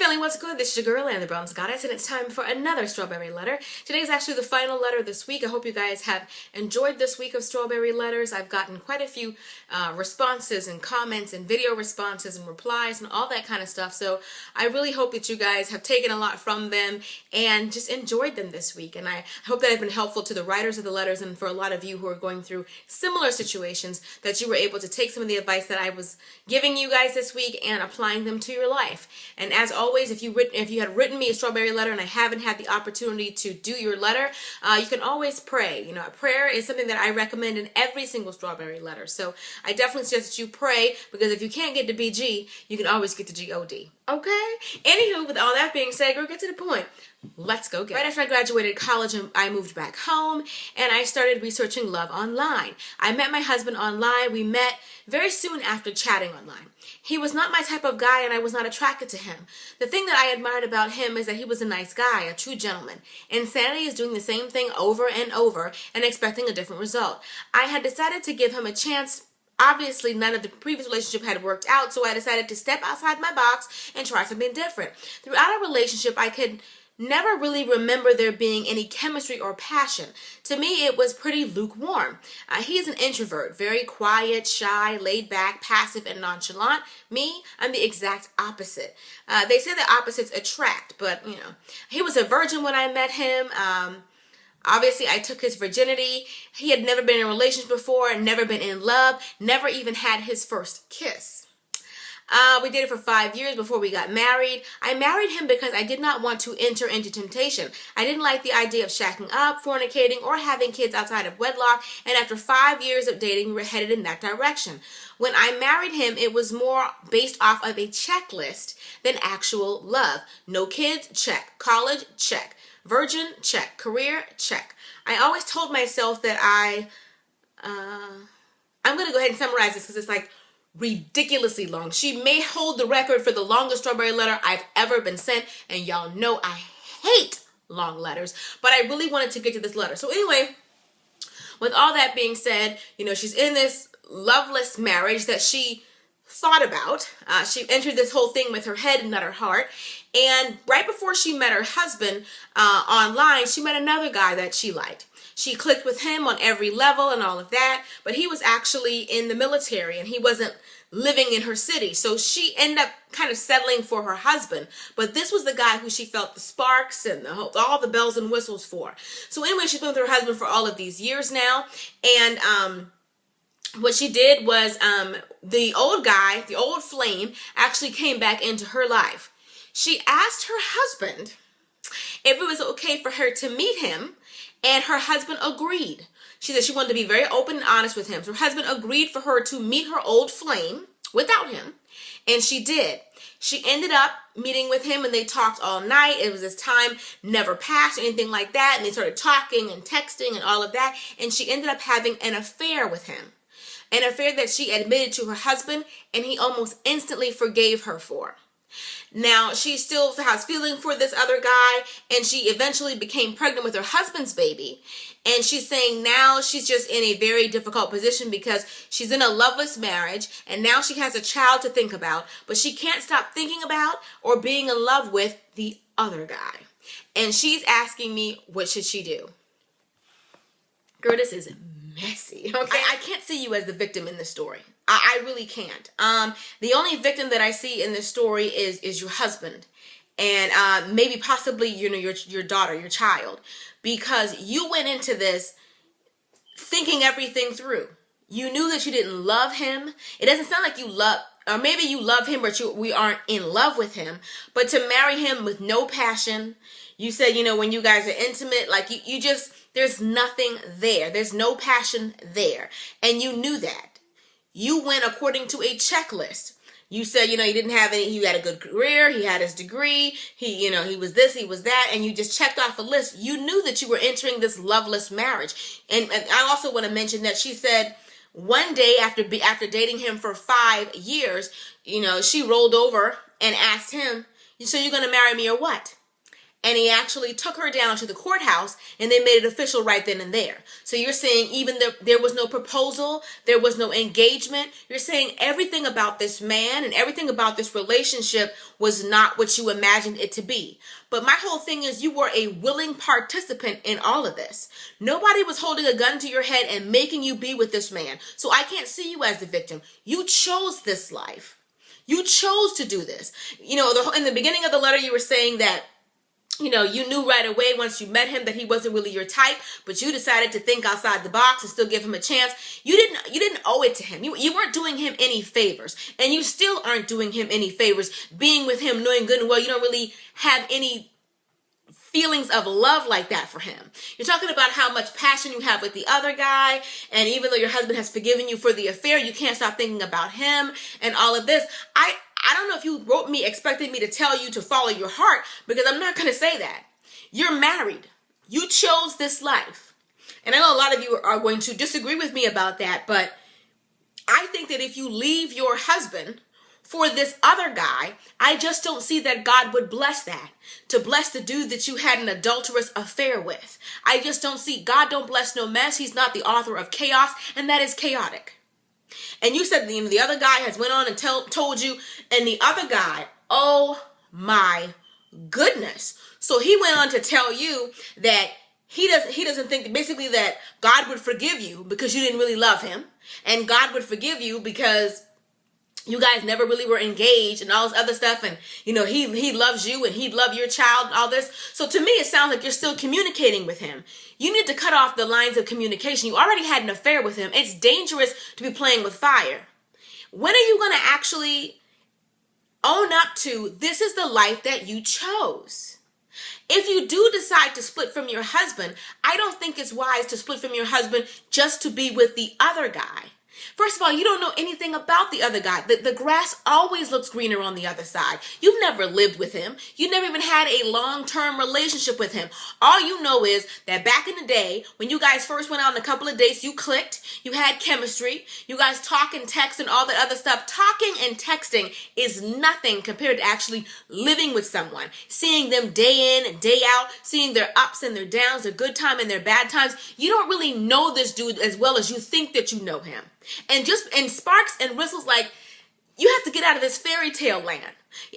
family, what's good? This is your girl, Anne the Bronze Goddess, and it's time for another strawberry letter. Today is actually the final letter this week. I hope you guys have enjoyed this week of strawberry letters. I've gotten quite a few responses and comments and video responses and replies and all that kind of stuff. So I really hope that you guys have taken a lot from them and just enjoyed them this week. And I hope that I've been helpful to the writers of the letters, and for a lot of you who are going through similar situations, that you were able to take some of the advice that I was giving you guys this week and applying them to your life. And as always, if you had written me a strawberry letter and I haven't had the opportunity to do your letter, you can always pray. You know, prayer is something that I recommend in every single strawberry letter. So I definitely suggest that you pray, because if you can't get to BG, you can always get to GOD. Okay? Anywho, with all that being said, girl, get to the point. Let's go get it. Right after I graduated college, I moved back home and I started researching love online. I met my husband online. We met very soon after chatting online. He was not my type of guy and I was not attracted to him. The thing that I admired about him is that he was a nice guy, a true gentleman. Insanity is doing the same thing over and over and expecting a different result. I had decided to give him a chance. Obviously, none of the previous relationship had worked out, so I decided to step outside my box and try something different. Throughout our relationship, I could never really remember there being any chemistry or passion. To me, it was pretty lukewarm. He is an introvert, very quiet, shy, laid back, passive, and nonchalant. Me, I'm the exact opposite. They say that opposites attract, but, you know, he was a virgin when I met him. Obviously, I took his virginity. He had never been in a relationship before, never been in love, never even had his first kiss. We dated for 5 years before we got married. I married him because I did not want to enter into temptation. I didn't like the idea of shacking up, fornicating, or having kids outside of wedlock, and after 5 years of dating, we were headed in that direction. When I married him, it was more based off of a checklist than actual love. No kids? Check. College? Check. Virgin? Check. Career? Check. I always told myself that I'm going to go ahead and summarize this because it's like ridiculously long. She may hold the record for the longest strawberry letter I've ever been sent, and y'all know I hate long letters, but I really wanted to get to this letter. So anyway, with all that being said, you know, she's in this loveless marriage that she thought about. She entered this whole thing with her head and not her heart. And right before she met her husband online, she met another guy that she liked. She clicked with him on every level and all of that, but he was actually in the military and he wasn't living in her city. So she ended up kind of settling for her husband. But this was the guy who she felt the sparks and all the bells and whistles for. So anyway, she's been with her husband for all of these years now. And what she did was the old guy, the old flame, actually came back into her life. She asked her husband if it was okay for her to meet him, and her husband agreed. She said she wanted to be very open and honest with him. So her husband agreed for her to meet her old flame without him, and she did. She ended up meeting with him, and they talked all night. It was this time never passed or anything like that, and they started talking and texting and all of that, and she ended up having an affair with him. An affair that she admitted to her husband, and he almost instantly forgave her for. Now, she still has feeling for this other guy, and she eventually became pregnant with her husband's baby. And she's saying now she's just in a very difficult position because she's in a loveless marriage, and now she has a child to think about, but she can't stop thinking about or being in love with the other guy. And she's asking me, what should she do? Girl, this is messy, okay? I can't see you as the victim in this story. I really can't. The only victim that I see in this story is your husband, and maybe possibly, you know, your daughter, your child, because you went into this thinking everything through. You knew that you didn't love him. It doesn't sound like you love, or maybe you love him, but we aren't in love with him. But to marry him with no passion, you said, you know, when you guys are intimate, like you just, there's nothing there. There's no passion there, and you knew that. You went according to a checklist. You said, you know, he didn't have any, he had a good career, he had his degree, he was this, he was that, and you just checked off a list. You knew that you were entering this loveless marriage. And I also want to mention that she said one day after dating him for 5 years, you know, she rolled over and asked him, so you're going to marry me or what? and he actually took her down to the courthouse, and they made it official right then and there. So you're saying even there was no proposal, there was no engagement. You're saying everything about this man and everything about this relationship was not what you imagined it to be. But my whole thing is, you were a willing participant in all of this. Nobody was holding a gun to your head and making you be with this man. So I can't see you as the victim. You chose this life. You chose to do this. You know, in the beginning of the letter, you were saying that, you know, you knew right away once you met him that he wasn't really your type, but you decided to think outside the box and still give him a chance. You didn't owe it to him. You weren't doing him any favors, and you still aren't doing him any favors being with him, knowing good and well you don't really have any feelings of love like that for him. You're talking about how much passion you have with the other guy, and even though your husband has forgiven you for the affair, you can't stop thinking about him and all of this. I don't know if you wrote me expecting me to tell you to follow your heart, because I'm not going to say that. You're married. You chose this life. And I know a lot of you are going to disagree with me about that, but I think that if you leave your husband for this other guy, I just don't see that God would bless that. To bless the dude that you had an adulterous affair with. I just don't see. God don't bless no mess. He's not the author of chaos, and that is chaotic. And you said the other guy has went on and told you, and the other guy, oh my goodness. So he went on to tell you that he doesn't think basically that God would forgive you because you didn't really love him, and God would forgive you because you guys never really were engaged and all this other stuff, and you know he loves you and he'd love your child and all this. So to me it sounds like you're still communicating with him. You need to cut off the lines of communication. You already had an affair with him. It's dangerous to be playing with fire. When are you going to actually own up to this is the life that you chose? If you do decide to split from your husband, I don't think it's wise to split from your husband just to be with the other guy. First of all, you don't know anything about the other guy. The grass always looks greener on the other side. You've never lived with him. You never even had a long-term relationship with him. All you know is that back in the day, when you guys first went out on a couple of dates, you clicked, you had chemistry, you guys talk and text and all that other stuff. Talking and texting is nothing compared to actually living with someone, seeing them day in and day out, seeing their ups and their downs, their good time and their bad times. You don't really know this dude as well as you think that you know him. And sparks and whistles, like, you have to get out of this fairy tale land.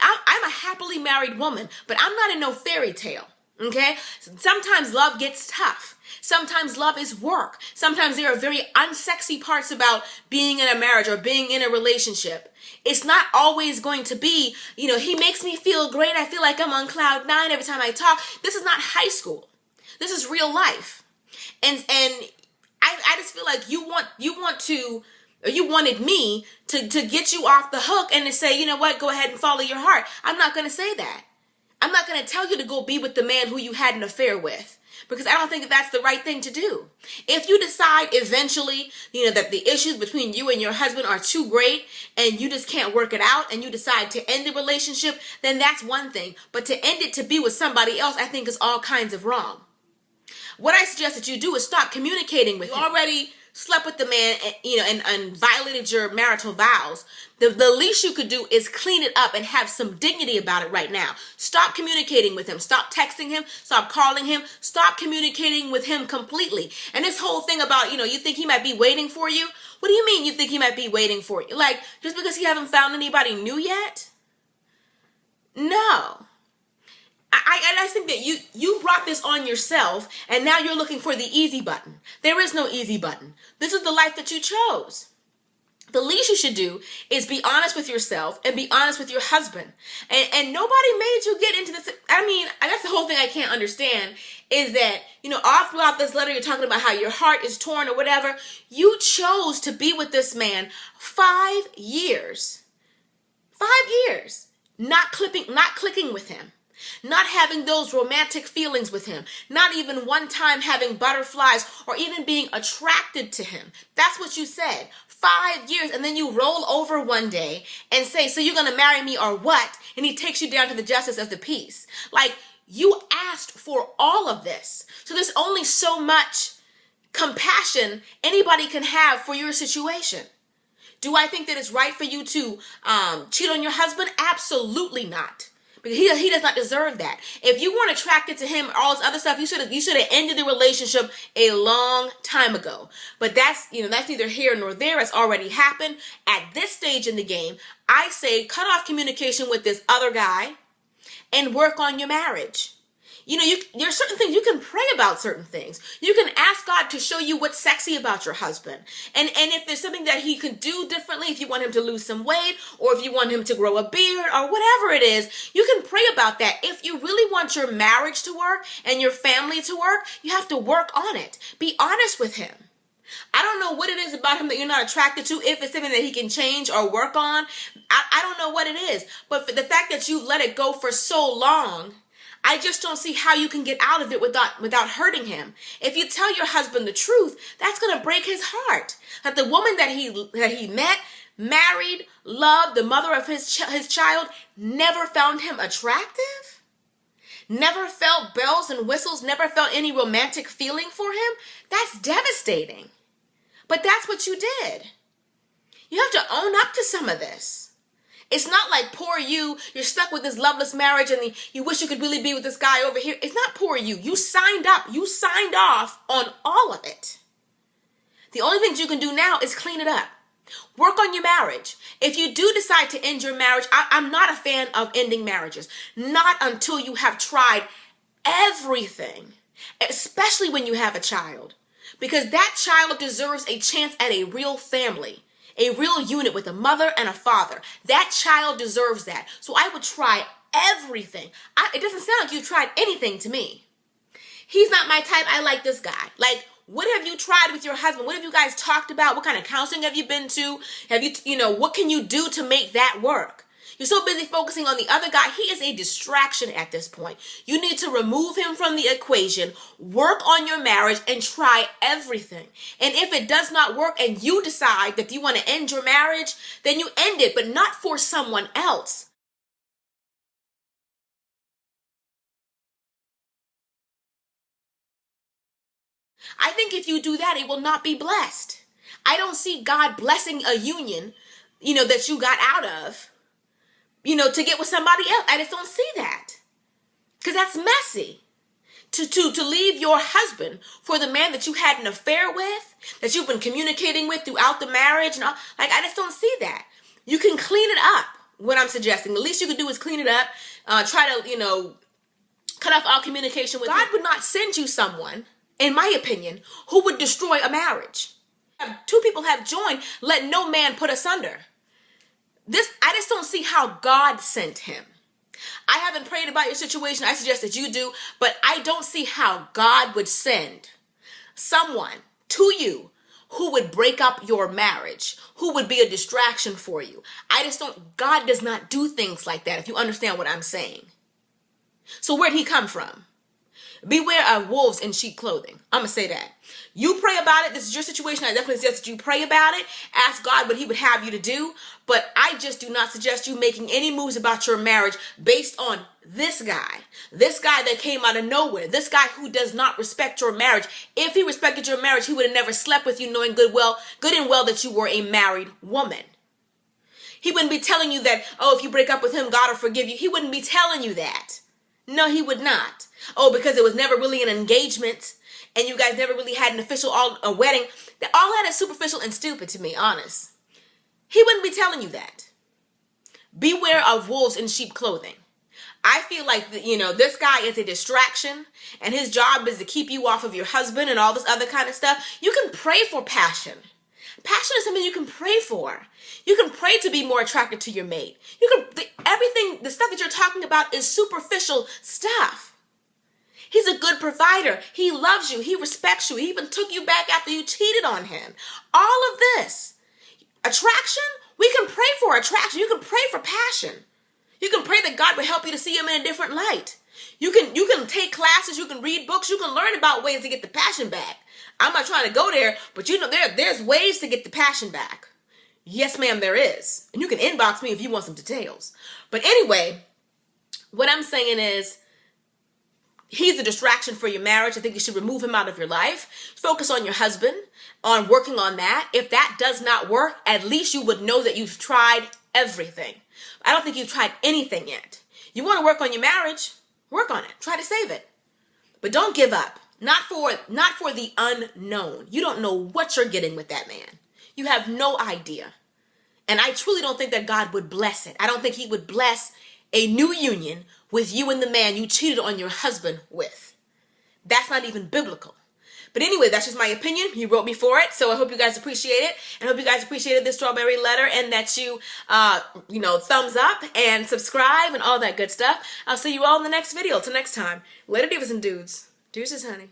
I'm a happily married woman, but I'm not in no fairy tale, okay? Sometimes love gets tough. Sometimes love is work. Sometimes there are very unsexy parts about being in a marriage or being in a relationship. It's not always going to be, you know, he makes me feel great. I feel like I'm on cloud 9 every time I talk. This is not high school. This is real life. And I just feel like you wanted me to get you off the hook and to say, you know what, go ahead and follow your heart. I'm not going to say that. I'm not going to tell you to go be with the man who you had an affair with, because I don't think that's the right thing to do. If you decide eventually, you know, that the issues between you and your husband are too great and you just can't work it out and you decide to end the relationship, then that's one thing. But to end it to be with somebody else, I think is all kinds of wrong. What I suggest that you do is stop communicating with him. You already slept with the man, you know, and violated your marital vows. The least you could do is clean it up and have some dignity about it right now. Stop communicating with him. Stop texting him. Stop calling him. Stop communicating with him completely. And this whole thing about, you know, you think he might be waiting for you? What do you mean you think he might be waiting for you? Like, just because he haven't found anybody new yet? No. I think that you brought this on yourself, and now you're looking for the easy button. There is no easy button. This is the life that you chose. The least you should do is be honest with yourself and be honest with your husband. And nobody made you get into this. I mean, that's the whole thing I can't understand is that, you know, all throughout this letter, you're talking about how your heart is torn or whatever. You chose to be with this man 5 years. 5 years. Not clicking with him. Not having those romantic feelings with him. Not even one time having butterflies or even being attracted to him. That's what you said. 5 years, and then you roll over one day and say, so you're going to marry me or what? And he takes you down to the justice of the peace. Like, you asked for all of this. So there's only so much compassion anybody can have for your situation. Do I think that it's right for you to cheat on your husband? Absolutely not. Because he does not deserve that. If you weren't attracted to him, all this other stuff, you should have ended the relationship a long time ago. But that's neither here nor there. It's already happened. At this stage in the game, I say cut off communication with this other guy and work on your marriage. There are certain things you can pray about. Certain things you can ask God to show you what's sexy about your husband, and if there's something that he could do differently, if you want him to lose some weight, or if you want him to grow a beard, or whatever it is, you can pray about that. If you really want your marriage to work and your family to work, you have to work on it. Be honest with him. I don't know what it is about him that you're not attracted to, if it's something that he can change or work on. I don't know what it is, but for the fact that you let it go for so long, I just don't see how you can get out of it without hurting him. If you tell your husband the truth, that's going to break his heart. That the woman that he met, married, loved, the mother of his child, never found him attractive, never felt bells and whistles, never felt any romantic feeling for him. That's devastating. But that's what you did. You have to own up to some of this. It's not like poor you're stuck with this loveless marriage and you wish you could really be with this guy over here. It's not poor you. You signed up. You signed off on all of it. The only things you can do now is clean it up. Work on your marriage. If you do decide to end your marriage, I'm not a fan of ending marriages. Not until you have tried everything, especially when you have a child. Because that child deserves a chance at a real family. A real unit with a mother and a father. That child deserves that. So I would try everything. It doesn't sound like you've tried anything to me. He's not my type. I like this guy. Like, what have you tried with your husband? What have you guys talked about? What kind of counseling have you been to? What can you do to make that work? You're so busy focusing on the other guy. He is a distraction at this point. You need to remove him from the equation, work on your marriage, and try everything. And if it does not work and you decide that you want to end your marriage, then you end it, but not for someone else. I think if you do that, it will not be blessed. I don't see God blessing a union, that you got out of, to get with somebody else. I just don't see that. Because that's messy. To leave your husband for the man that you had an affair with, that you've been communicating with throughout the marriage, and all, I just don't see that. You can clean it up, what I'm suggesting. The least you can do is clean it up. Try to, cut off all communication with God. Would not send you someone, in my opinion, who would destroy a marriage. Two people have joined, let no man put asunder. I just don't see how God sent him. I haven't prayed about your situation. I suggest that you do, but I don't see how God would send someone to you who would break up your marriage, who would be a distraction for you. God does not do things like that, if you understand what I'm saying. So where'd he come from? Beware of wolves in sheep clothing. I'm going to say that. You pray about it. This is your situation. I definitely suggest that you pray about it. Ask God what he would have you to do. But I just do not suggest you making any moves about your marriage based on this guy. This guy that came out of nowhere. This guy who does not respect your marriage. If he respected your marriage, he would have never slept with you knowing good and well that you were a married woman. He wouldn't be telling you that, if you break up with him, God will forgive you. He wouldn't be telling you that. No, he would not. Because it was never really an engagement and you guys never really had an official wedding. All that is superficial and stupid to me, honest. He wouldn't be telling you that. Beware of wolves in sheep clothing. I feel like, this guy is a distraction and his job is to keep you off of your husband and all this other kind of stuff. You can pray for passion. Passion is something you can pray for. You can pray to be more attracted to your mate. The stuff that you're talking about is superficial stuff. He's a good provider. He loves you. He respects you. He even took you back after you cheated on him. All of this. Attraction, we can pray for attraction. You can pray for passion. You can pray that God will help you to see him in a different light. You can take classes. You can read books. You can learn about ways to get the passion back. I'm not trying to go there, but there's ways to get the passion back. Yes, ma'am, there is. And you can inbox me if you want some details. But anyway, what I'm saying is, he's a distraction for your marriage. I think you should remove him out of your life. Focus on your husband, on working on that. If that does not work, at least you would know that you've tried everything. I don't think you've tried anything yet. You want to work on your marriage? Work on it. Try to save it. But don't give up. Not for the unknown. You don't know what you're getting with that man. You have no idea. And I truly don't think that God would bless it. I don't think he would bless a new union with you and the man you cheated on your husband with. That's not even biblical. But anyway, that's just my opinion. You wrote me for it, so I hope you guys appreciate it. And I hope you guys appreciated this strawberry letter and that you, thumbs up and subscribe and all that good stuff. I'll see you all in the next video. Till next time. Later, divas and dudes. Deuces, honey.